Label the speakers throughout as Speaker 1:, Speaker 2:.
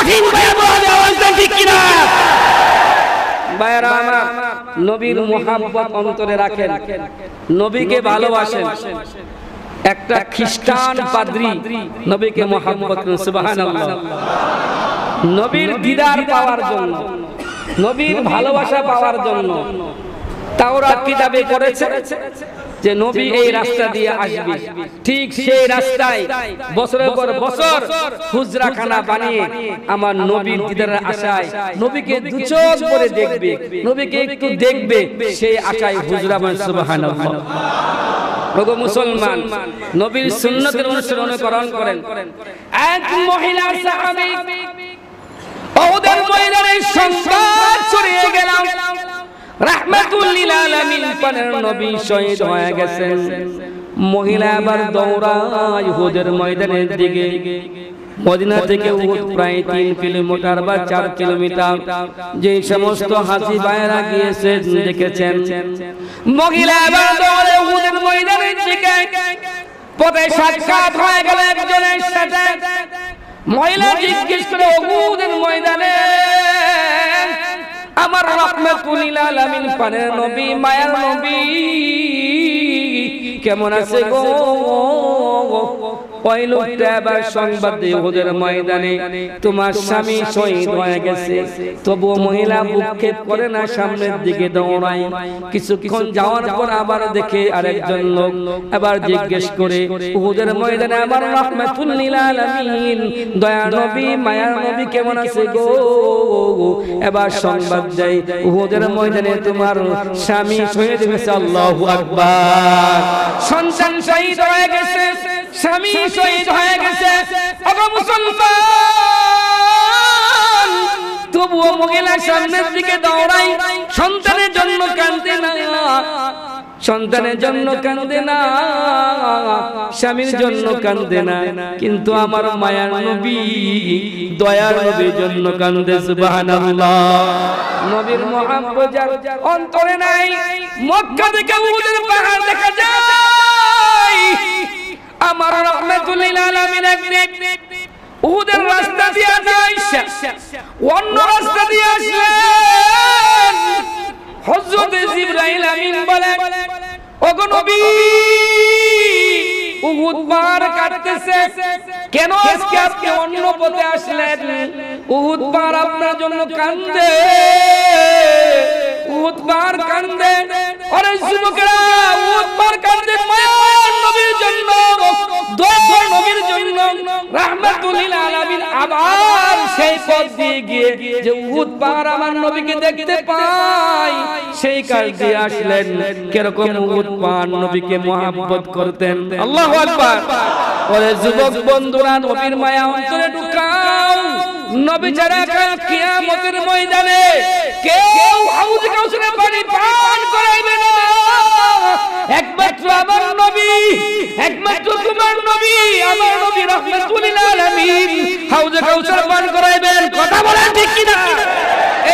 Speaker 1: কঠিন ভয়াবহ অবস্থা, ঠিক কিনা? ভাইরা আমার, নবীর মুহাব্বত অন্তরে রাখেন, নবীকে ভালোবাসেন। একটা খ্রিস্টান পাদ্রী নবীকে মুহাব্বত করেন, সুবহানাল্লাহ। নবীর দিদার পাওয়ার জন্য, নবীর ভালোবাসা পাওয়ার জন্য তাওরাত কিতাবে করেছে যে নবী এই রাস্তা দিয়ে আসবে, ঠিক সেই রাস্তায় বছরের পর বছর হুজরাখানা বানিয়ে আমার নবীর দিদারের আশায় নবীকে দু চোখ করে দেখবে, নবীকে একটু দেখবে, সেই আশায় হুজরা বানায়, সুবহানাল্লাহ। ওগো মুসলমান, নবীর সুন্নতের অনুসরণ করেন। এক মহিলা সাহাবী ওদের মহিলার সংবাদ ছড়িয়ে গেল, রাহমাতুল লিল আলামিন পানের নবী শহীদ হয়ে গেছেন। মহিলা আবার দৌড়ায় উহুদের ময়দানের দিকে। মদিনা থেকে উহুদ প্রায় 3 কিলোমিটার বা 4 কিলোমিটার। যে সমস্ত হাজী ভাইরা গিয়েছেন দেখেছেন, মহিলা আবার দৌড়ে উহুদের ময়দানের দিকে। পথে সাক্ষাৎ হয়ে গেল একজনের সাথে। মহিলা জিজ্ঞেস করে, উহুদের ময়দানে আমার রাহমাতুল লিল আলামিন পানের নবী, মায়ার নবী কেমন আছে গো? ওই লোকটা আবার সংবাদ দিয়ে উহুদের ময়দানে তোমার স্বামী শহীদ হয়ে গেছে। তবুও মহিলা বুকক্ষেপ করে না, সামনের দিকে দৌড়ায়। কিছুক্ষণ যাওয়ার পর আবার দেখে আরেকজন লোক, আবার জিজ্ঞেস করে, উহুদের ময়দানে আমার রাহমাতুল লিল আলামিন দয়ার নবী, মায়ার নবী কেমন আছে গো? এবার সংবাদ দেয়, উহুদের ময়দানে তোমার স্বামী শহীদ হয়েছে। আল্লাহু আকবার। সন্তান শহীদ হয়ে গেছে, স্বামী শহীদ হয়ে গেছে। ওগো মুসলমান, তবুও মহিলা সামনের দিকে দৌড়াই, সন্তানের জন্য কাঁদে না, সন্তানের জন্য কাঁদে না, স্বামীর জন্য কাঁদে না, কিন্তু আমার মায়ার নবী, দয়ার নবীর জন্য কাঁদে। সুবহানাল্লাহ। নবীর মুহাব্বত যার অন্তরে নাই, মক্কা থেকে উহুদের পাহাড় দেখা যায়। আমার রাহমাতুল লিল আলামিন একদিন উহুদের রাস্তা দিয়ে আসে, অন্য রাস্তা দিয়ে আসলেন। হযরত জিবরাইল আমিন বলেন, ওগো নবী, উহুদ পাহাড় কাটতেছে, কেন আজকে আপনি অন্য পথে আসলেন? উহুদ পাহাড় আপনার জন্য কান্দে, উহুদ পাহাড় কান্দে। আরে যুবকেরা, উহুদ পাহাড় কান্দে মায়ার নবীর জন্য, দয়ার নবীর জন্য। রাহমাতুল লিল আলামিন আবার সেই পথ দিয়ে গিয়ে যে উহুদ পাহাড় আমার নবীকে দেখতে পাই, সেই কাজ দিয়ে আসলেন। কিরকম উহুদ পাহাড় নবীকে মুহাব্বত করতেন। আল্লাহু আকবার। ওরে যুবক বন্ধুরা, নবীর মায়া অন্তরে ঢুকাও। নবী যারা কাল কিয়ামতের ময়দানে কেউ হাউজে কাউসারের পানি পান করাইবে না, একমাত্র আমার নবী, একমাত্র তোমার নবী, আমার নবী রাহমাতুল লিল আলামিন হাউজে কাউসার পান করাইবেন। কথা বলেন ঠিক কিনা?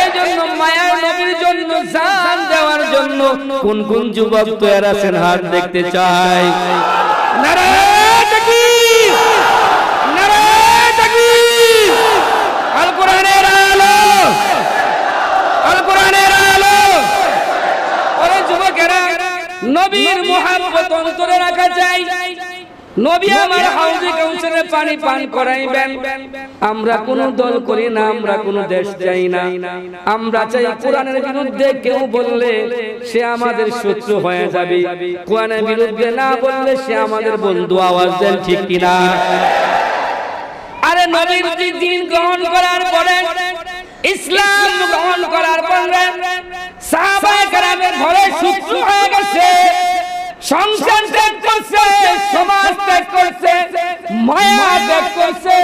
Speaker 1: এই জন্য মায়ার নবীর জন্য জান দেওয়ার জন্য কোন কোন যুবক তৈরি আছেন, হাত দেখতে চাই। নারায়ে তাকবীর, নারায়ে তাকবীর। আল কোরআনের আলো, আল কোরআনের আলো। ওরে যুবকেরা, নবীর মুহাব্বত অন্তরে রাখা চাই। নবী আমার হাউজে কাউসারে পানি পান করাইবেন। আমরা কোন দল করি না, আমরা কোন দেশ চাই না। আমরা চাই কোরআনের বিরুদ্ধে কেউ বললে সে আমাদের শত্রু হয়ে যাবে, কোরআনের বিরুদ্ধে না বললে সে আমাদের বন্ধু। আওয়াজ দেন ঠিক কিনা? আরে নবীর দিন গ্রহণ করার পরে, ইসলাম গ্রহণ করার পরে সাহাবায়ে কেরামের ঘরে শত্রু হয়ে গেছে, সংসার ত্যাগ করছে, সমাজ ত্যাগ করছে, মায়া ত্যাগ করছে,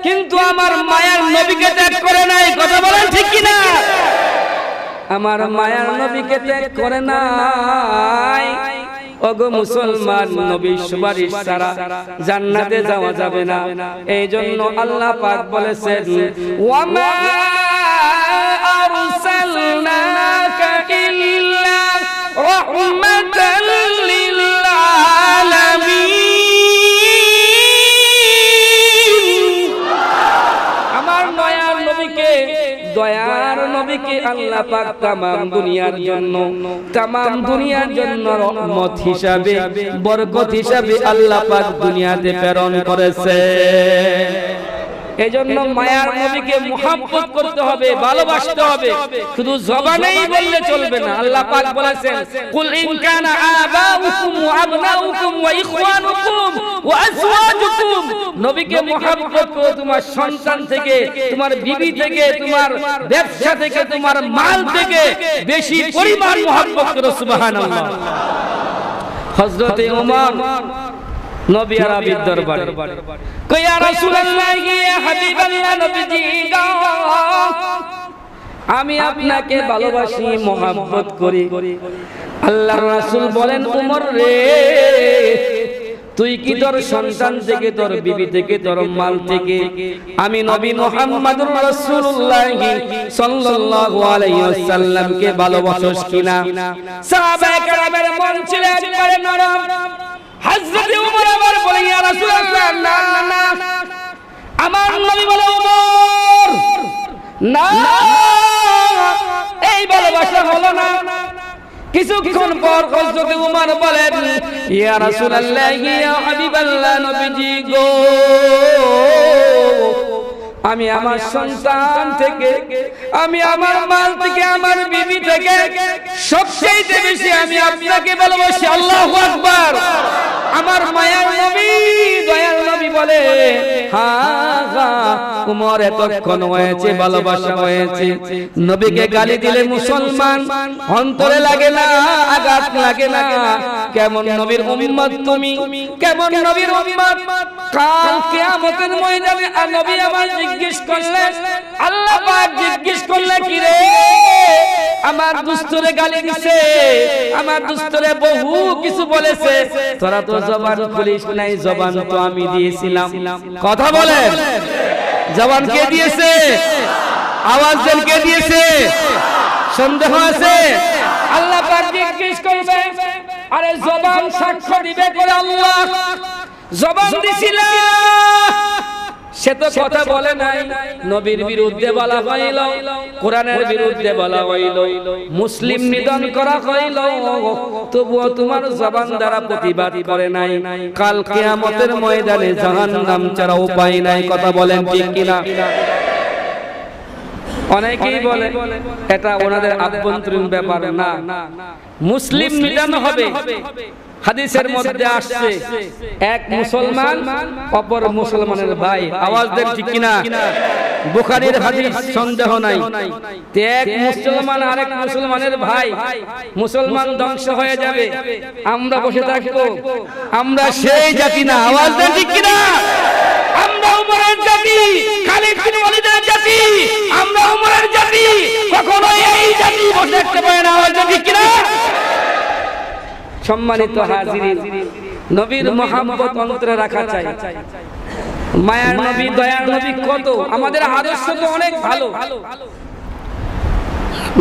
Speaker 1: কিন্তু আমার মায়ার নবীকে ত্যাগ করে নাই। কথা বলেন ঠিক কিনা? আমার মায়ার নবীকে ত্যাগ করে নাই। ওগো মুসলমান, নবীর সুপারিশ ছাড়া জান্নাতে যাওয়া যাবে না। এই জন্য আল্লাহ পাক বলেছেন, ওয়ামা আরসালনাকা ইল্লা রাহমাতাল লিল আলামিন। আমার মায়ার দয়ার নবীকে আল্লাহ পাক তামাম দুনিয়ার জন্য রহমত হিসাবে বরকত হিসাবে আল্লাহ পাক দুনিয়াতে প্রেরণ করেছে। এজন্য মায়ার নবীকে মুহাব্বত করতে হবে, ভালোবাসতে হবে, শুধু জবানেই বললে চলবে না। আল্লাহ পাক বলেছেন, কুল ইন কানা আবাউকুম ওয়া আবনাউকুম ওয়া ইখওয়ানুকুম ওয়া আজওয়াজুকুম, নবীকে মুহাব্বত করো তোমার সন্তান থেকে, তোমার বিবি থেকে, তোমার ব্যবসা থেকে, তোমার মাল থেকে বেশি পরিমাণ মুহাব্বত করো। সুবহানাল্লাহ। হযরত ওমর নবী আরবির দরবারে কই ইয়া রাসূলুল্লাহ ইয়া হাবিবাল্লাহ নবীজি গো, আমি আপনাকে ভালোবাসি, মুহাব্বত করি। আল্লাহর রাসূল বলেন, ওমর রে, তুই কি তোর সন্তান থেকে, তোর বিবি থেকে, তোর মাল থেকে আমি নবী মুহাম্মদুর রাসূলুল্লাহ সাল্লাল্লাহু আলাইহি ওয়াসাল্লামকে ভালোবাসোস কিনা? সাহাবায়ে কেরামের মন ছিল একবারে নরম। হযরত ওমর আবার বলে, ইয়া রাসূলুল্লাহ, না না না, আমার নবী বলে, ওমর না, এই ভালোবাসা হলো না। কিছুক্ষণ পর হযরত ওমর বলেন, ইয়া রাসূলুল্লাহ ইয়া হাবিবাল্লাহ নবীজি গো, আমি আমার সন্তান থেকে, আমি আমার মাল থেকে, আমার বিবি থেকে সবচেয়ে বেশি আমি আপনাকে ভালোবাসি। আল্লাহু আকবার। আমার মায়ার নবী, দয়ার নবী বলে, হ্যাঁ হ্যাঁ ওমর, এতক্ষণ হয়েছে, ভালোবাসা হয়েছে। নবীকে গালি দিলে মুসলমান অন্তরে লাগে না, আঘাত লাগে না। কেমন নবীর উম্মত তুমি, কেমন নবীর উম্মত। কাল কিয়ামতের ময়দানে নবী আমার জিজ্ঞেস করলেন, আল্লাহ পাক জিজ্ঞেস করলে, কি রে, আমার দুস্তরে গালি দিছে, আমার দুস্তরে বহু কিছু বলেছে, তোরা তো জবান খুলিস নাই। জবান তো আমি দিয়েছিলাম। কথা বলেন, জবান কে দিয়েছে? আওয়াজ দেন, কে দিয়েছে? সন্দেহ আছে? আল্লাহ পাক জিজ্ঞেস করবে, আরে জবান সাক্ষ্য দিবে করে আল্লাহ, জবান দিছিল, সে তো কথা বলে নাই। নবীর বিরুদ্ধে বলা হইল, কোরআনের বিরুদ্ধে বলা হইল, মুসলিম নিধন করা হইল, তবুও তোমার জবান দ্বারা প্রতিবাদ করে নাই। কাল কিয়ামতের ময়দানে জাহান্নাম ছাড়া উপায় নাই। কথা বলেন ঠিক কিনা? অনেকেই বলে এটা ওনাদের আভ্যন্তরীণ ব্যাপার না, মুসলিম নিধন হবে। হাদিসের মধ্যে আসছে, এক মুসলমান অপর মুসলমানের ভাই। আওয়াজ দেন ঠিক কিনা? বুখারীর হাদিস, সন্দেহ নাই। এক মুসলমান আরেক মুসলমানের ভাই, মুসলমান ধ্বংস হয়ে যাবে, আমরা বসে থাকবো? আমরা সেই জাতি না। আওয়াজ দেন ঠিক কিনা? আমরা উমরের জাতি, খালিদ বিন ওয়ালিদের জাতি, আমরা উমরের জাতি। কখনো এই জাতি বসে থাকতে পারে না। আওয়াজ দেন ঠিক কিনা? সম্মানিত হাজিরিন, নবীর মুহাব্বত অন্তরে রাখা চাই। মায়ার নবী, দয়ার নবী কত, আমাদের আদর্শ তো অনেক ভালো।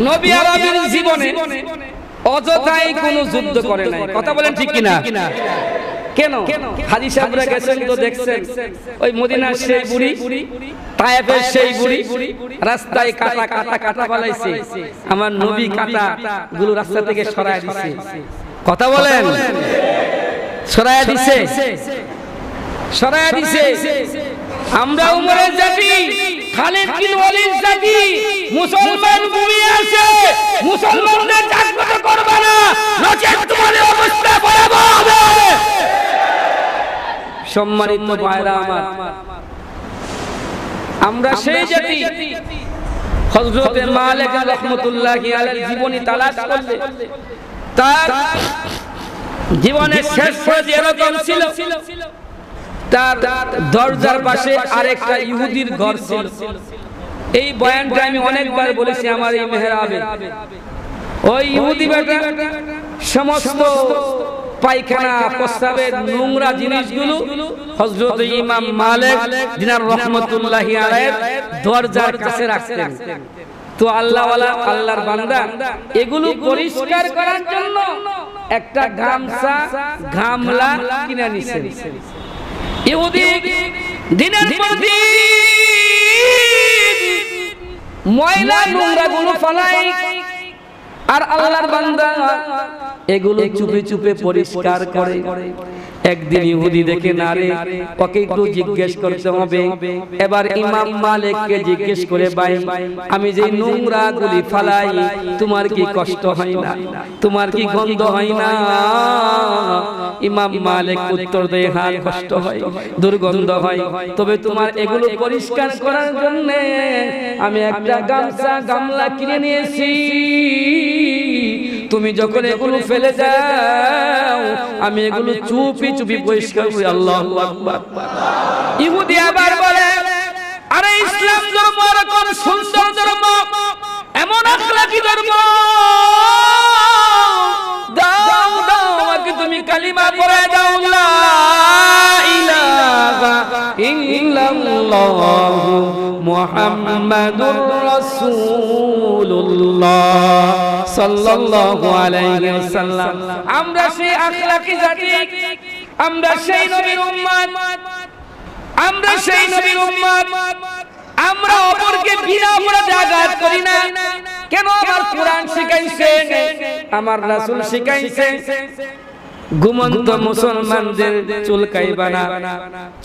Speaker 1: নবী আরবির জীবনে অযথাই কোনো যুদ্ধ করে নাই। কথা বলেন ঠিক কিনা? কেন? হাজী সাহেবরা গেছেন তো দেখছেন, ওই মদিনার সেই বুড়ি, তায়েফের সেই বুড়ি রাস্তায় কাটা কাটা কাটা ফলাইছে, আমার নবী কাটা গুলো রাস্তা থেকে সরায় দিছে। কথা বলেন, সরায়া দিছে, সরায়া দিছে। আমরা উমরের জাতি, খালিদ বিন ওয়ালিদ জাতি, মুসলমান ঘুমিয়ে আছে, মুসলমানদের জাগ্রত করবে না, নচেত তোমাদের অবস্থা ভয়াবহ হবে। সম্মানিত ভাইরা আমার, আমরা সেই জাতি। হযরত মালিক রাহমাতুল্লাহি আলাইহি জীবনী তালাশ করলে তার জীবনের শেষ পর্যায়ে এরকম ছিল, তার দরজার পাশে আরেকটা ইহুদির ঘর ছিল। এই বয়ানটা আমি অনেকবার বলেছি আমার এই মেহরাবে। ওই ইহুদি বেটা সমস্ত পায়খানা, প্রস্রাবের নোংরা জিনিসগুলো হযরত ইমাম মালিক দিনার রাহমাতুল্লাহি আলাইহির দরজার কাছে রাখতেন। তো আল্লাহওয়ালা, আল্লাহর বান্দা এগুলো পরিষ্কার করার জন্য একটা গামছা, গামলা কিনে নিছেন। ইহুদি দিনের পর দিন ময়লা নোংরা গুলো ফেলাই, আর আল্লাহর বান্দা এগুলো চুপে চুপে পরিষ্কার করে। একদিন ইহুদি দেখে না রে, ওকে একটু জিজ্ঞেস করতে হবে। এবার ইমাম মালিককে জিজ্ঞেস করে, ভাই আমি যে নোংরা গুলি ফালাই তোমার কি কষ্ট হয় না, তোমার কি গন্ধ হয় না? ইমাম মালিক উত্তর দেয়, হ্যাঁ কষ্ট হয়, দুর্গন্ধ হয়, তবে তোমার এগুলো পরিষ্কার করার জন্য আমি একটা গামছা গামলা কিনে নিয়েছি। তুমি যখন এগুলো ফেলে যাও আমি এগুলো চুপি চুপি পরিষ্কার করি। আল্লাহু আকবার। ইহুদি আবার বলে, আরে ইসলাম ধর্ম এরকম সুন্দর ধর্ম, এমন আখলাকি ধর্ম, দাও দাও আমাকে তুমি কালিমা পড়ে দাও, লা ইলাহা ইল্লাল্লাহু মুহাম্মাদুর রাসূলুল্লাহ সাল্লাল্লাহু আলাইহি ওয়াসাল্লাম। আমরা সেই আখলাকি জাতি, আমরা সেই নবীর উম্মত, আমরা সেই নবীর উম্মত। আমরা অপরকে বিনা অপরাধে আঘাত করি না। কেন? আমার কোরআন শিখাইছে, আমার রাসূল শিখাইছে, ঘুমন্ত মুসলমানদের চুলকাইবা না।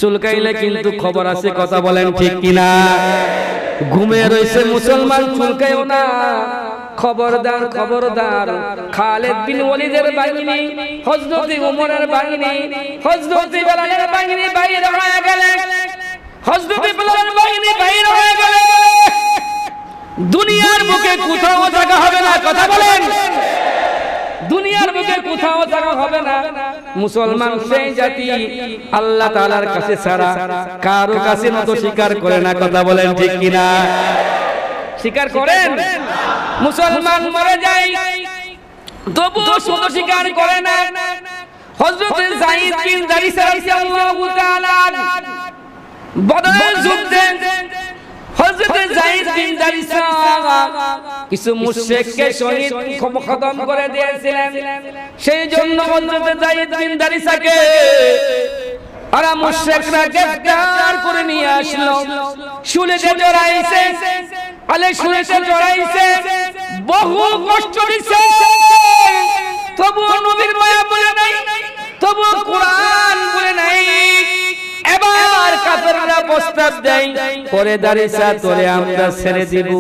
Speaker 1: চুলকাইলে কিন্তু খবর আছে, কথা বলেন ঠিক কিনা? ঘুমে রয়েছে মুসলমান, চুলকাইও না। খবরদার খবরদার। খালিদ বিন ওয়ালিদের বাহিনী, হযরত ওমরের বাহিনী, হযরত বেলালের বাহিনী বাইরে হয়ে গেলে, হযরত বেলালের বাহিনী বাইরে হয়ে গেলে দুনিয়ার বুকে কোথাও জায়গা হবে না, কথা বলেন। দুনিয়ার বুকে কোথাও জায়গা হবে না। মুসলমান সেই জাতি আল্লাহ তাআলার কাছে ছাড়া কারো কাছে নত স্বীকার করে না, কথা বলেন ঠিক কিনা? স্বীকার করেন? মুসলমান মরে যায় তবুও শুধু স্বীকার করে না। হযরত যায়েদ বিন জারিসা রাদিয়াল্লাহু তাআলা বদরের যুদ্ধে হযরত যায়েদ বিন জারিসা কিছু মুশরিককে শহীদ খতম করে দিয়েছিলেন। সেই জন্য হযরত যায়েদ বিন জারিসাকে আর মুশরিকরা গ্রেফতার করে নিয়ে আসলো, শুলেতে জড়াইছে, আলে শুলেতে জড়াইছে, বহু কষ্ট দিছে, তবুও নবীর মায়া বলে নাই, তবুও কোরআন বলে নাই। এবার কাফেররা প্রস্তাব দেয়, পরে দাঁড়িয়েছে তোরে আমরা ছেড়ে দিব,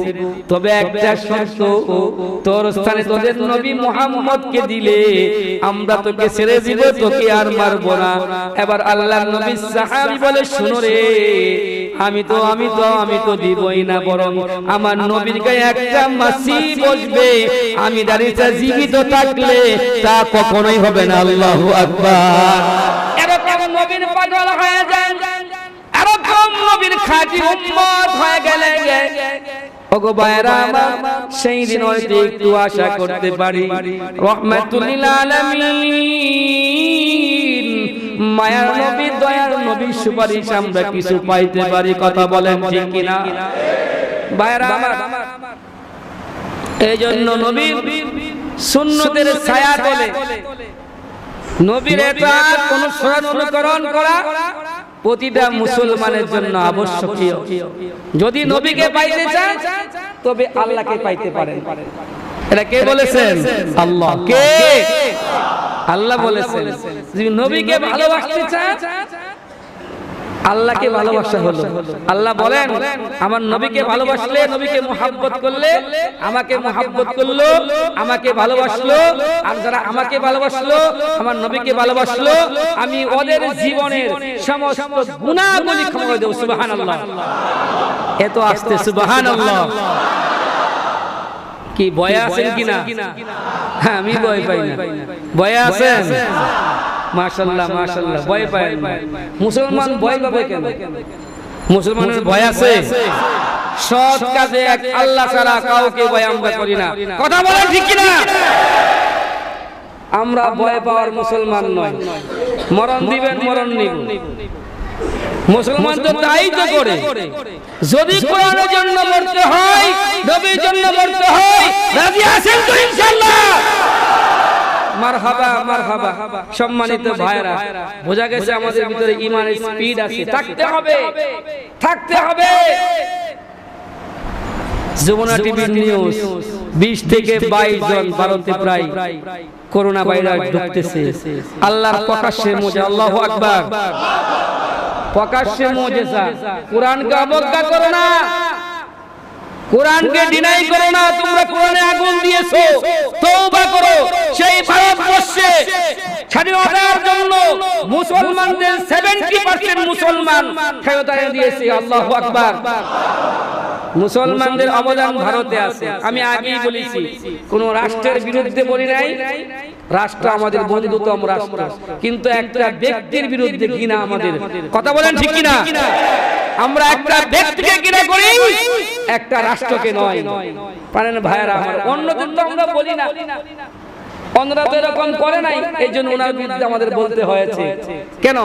Speaker 1: তবে একটা শর্ত, তোর স্থানে তোদের নবী মুহাম্মদকে দিলে আমরা তোকে ছেড়ে দিব, তোকে আর মারব না। এবার আল্লাহর নবী সাহাবী বলে, শুনো রে, আমি তো দিবই না, বরং আমার নবীর গায়ে একটা মাছি বসবে, আমি দাঁড়িয়েছে জীবিত থাকলে তা কখনোই হবে না। আল্লাহু আকবার। এরকম নবীর পাগল হয়ে যান, এরকম নবীর খাঁটি উম্মত হয়ে গেলে ওগো ভাইরা আমার, সেই দিন হয়তো একটু আশা করতে পারি রাহমাতুল লিল আলামিন মায়ার নবী, দয়ার নবী সুপারিশ আমরা কিছু পাইতে পারি, কথা বলেন ঠিক কিনা? ভাইরা আমার, এই জন্য নবীর সুন্নতের ছায়া তলে নবীর ইতাআত অনুসরণ অনুকরণ করা প্রতিটা মুসলমানের জন্য আবশ্যকীয়। যদি নবীকে পাইতে চান তবে আল্লাহকে পাইতে পারেন। এটা কে বলেছেন? আল্লাহ। কে? আল্লাহ বলেছেন। যদি নবীকে ভালোবাসতে চান আল্লাহকে ভালোবাসা হলো। আল্লাহ বলেন, আমার নবীকে ভালোবাসলে, নবীকে মুহাব্বত করলে, আমাকে মুহাব্বত করলো, আমাকে ভালোবাসলো, আর যারা আমাকে ভালোবাসলো, আমার নবীকে ভালোবাসলো, আমি ওদের জীবনের সমস্ত গুনাহগুলি ক্ষমা করে দেব। সুবহানাল্লাহ। এত আস্তে সুবহানাল্লাহ। কি ভয় আছেন কিনা? হ্যাঁ, আমি ভয় পাই না। ভয় আছেন? মাশাআল্লাহ মাশাআল্লাহ। ভয় পায় না। মুসলমান ভয় পাবে কেন? মুসলমানের ভয় আছে। সৎ কাজে এক আল্লাহ ছাড়া কাউকে ভয় আমরা করি না, কথা বলেন ঠিক কিনা? আমরা ভয় পাওয়ার মুসলমান নয়। মরণ দিবেন, মরণ নিব। মুসলমান তো তাই তো করে। যদি কোরআনের জন্য মরতে হয়, নবীর জন্য মরতে হয়, রাজি আছেন তো ইনশাআল্লাহ? মারহাবা মারহাবা। সম্মানিত ভাইরা, বোঝা গেছে আমাদের ভিতরে ঈমানের স্পিড আছে, থাকতে হবে, থাকতে হবে। যমুনা টিভি নিউজ 20 থেকে 22 জন ভারতে প্রায় করোনা ভাইরাস ঢুকতেছে। আল্লাহর প্রকাশ্যে মুজিজা, আল্লাহু আকবার, প্রকাশ্যে মুজিজা। কোরআনকে অবজ্ঞা করো না, কোরআনকে ডিনাই করো না। তোমরা কোরআনে আগুন দিয়েছো, তওবা করো। সেই ভারতবর্ষে স্বাধীনতার জন্য মুসলমানদের 70% মুসলমান ক্ষমতায় দিয়েছে। আল্লাহু আকবার। মুসলমানদের অবদান ভারতে আছে। আমি আগেই বলেছি, কোন রাষ্ট্রের বিরুদ্ধে বলি নাই, রাষ্ট্র আমাদের বন্ধুতম রাষ্ট্র, কিন্তু একটা ব্যক্তির বিরুদ্ধে ঘৃণা আমাদের। কথা বলেন ঠিক কিনা? আমরা একটা ব্যক্তিকে ঘৃণা করি, একটা রাষ্ট্রকে নয়। পারেন ভাইরা আমার, অন্যদের তো আমরা বলি না, অন্যরা তো এরকম করে নাই, এই জন্য ওনার বিরুদ্ধে আমাদের বলতে হয়েছে। কেন?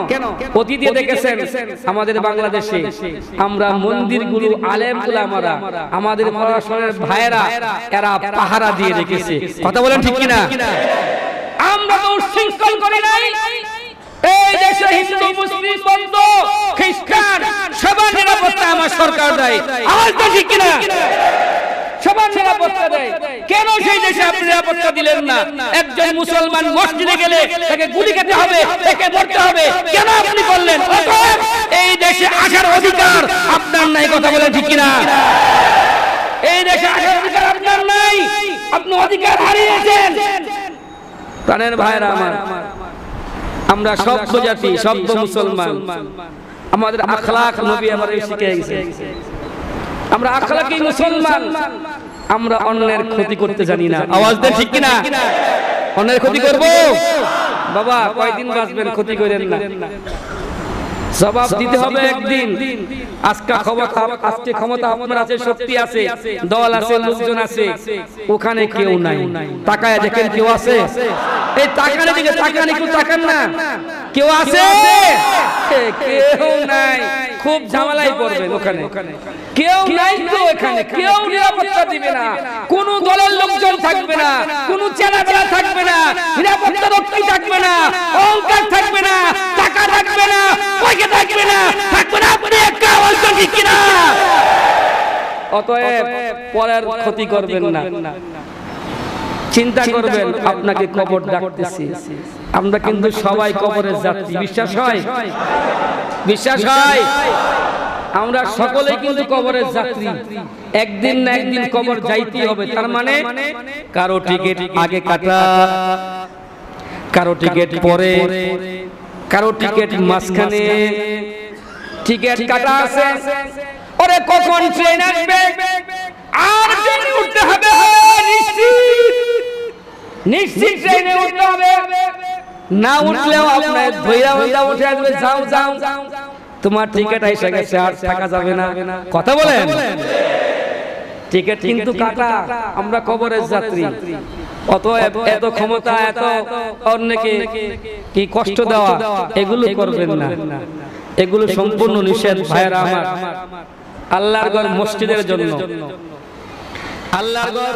Speaker 1: অতীতে দেখেছেন আমাদের বাংলাদেশে আমরা মন্দিরগুলো, আলেম উলামারা, আমাদের পড়াশোনার ভাইরা, এরা পাহারা দিয়ে রেখেছে। কথা বলেন ঠিক কিনা? আমরা তো উচ্ছৃঙ্খল করি নাই। এই দেশে হিন্দু, মুসলিম, বৌদ্ধ, খ্রিস্টান সবার নিরাপত্তা আমার সরকার দেয়। আওয়াজ তো ঠিক কিনা? সবার নিরাপত্তা দেয়। কেন সেই দেশে আপনি নিরাপত্তা দিলেন না? একজন মুসলমান মসজিদে গেলে তাকে গুলি খেতে হবে, তাকে মরতে হবে, কেন আপনি করলেন? এই দেশে আসার অধিকার আপনার নাই। কথা বলেন ঠিক কিনা? এই দেশে আসার অধিকার আপনার নাই, আপনি অধিকার হারিয়েছেন। প্রাণের ভাইরা আমার, আমরা সভ্য জাতি, সভ্য মুসলমান। আমাদের আখলাক নবী আমাদের শিখিয়ে গেছেন। আমরা আখলাকি মুসলমান। আমরা অন্যের ক্ষতি করতে জানি না। আওয়াজ দেন ঠিক কিনা? অন্যের ক্ষতি করব? বাবা কয়দিন বাঁচবেন, ক্ষতি করেন না। জবাব দিতে হবে একদিন। আজকে ক্ষমতা আপনার আছে, শক্তি আছে, দল আছে, লোকজন আছে, ওখানে কেউ নাই। তাকায় দেখেন কেউ আছে? এই তাকানে দিকে তাকান, একটু তাকান না। কেউ আছে? কেউ নাই। খুব ঝামেলায় পড়বেন ওখানে। কেউ নাই তো এখানে, কেউ নিরাপত্তা দিবে না। কোন দলের লোকজন থাকবে না, কোন চেলাবেলা থাকবে না, নিরাপত্তা রক্ষী থাকবে না, অহংকার থাকবে না, টাকা থাকবে না, পয়সা থাকবে না, থাকবে না আপনি একা। বলছো ঠিক কিনা? অতএব পরের ক্ষতি করবেন না। চিন্তা করবেন আপনাকে কবর ডাকতেছে। আমরা কিন্তু সবাই কবরের যাত্রী। বিশ্বাস হয়? বিশ্বাস হয়? আমরা সকলেই কিন্তু কবরের যাত্রী। একদিন না একদিন কবর যাইতেই হবে। তার মানে কারো টিকিট আগে কাটা, কারো টিকিট পরে, কারো টিকিট মাঝখানে। টিকিট কাটা আছে, ওরে কখন ট্রেন আসবে আর ট্রেনে উঠতে হবে, নিশ্চিত ট্রেনে উঠতে হবে। না উঠলেও আপনার ধৈর্য হইয়া উঠে আসবে, যাও যাও, তোমার টিকিট এসে গেছে, আর থাকা যাবে না। কথা বলেন? টিকিট কিন্তু কাটা। আমরা কবরের যাত্রী। অতএব এত ক্ষমতা, এত অন্যকে কি কষ্ট দেওয়া, এগুলো করবেন না। এগুলো সম্পূর্ণ নিষেধ ভাইরা আমার। আল্লাহর ঘর মসজিদের জন্য, আল্লাহর ঘর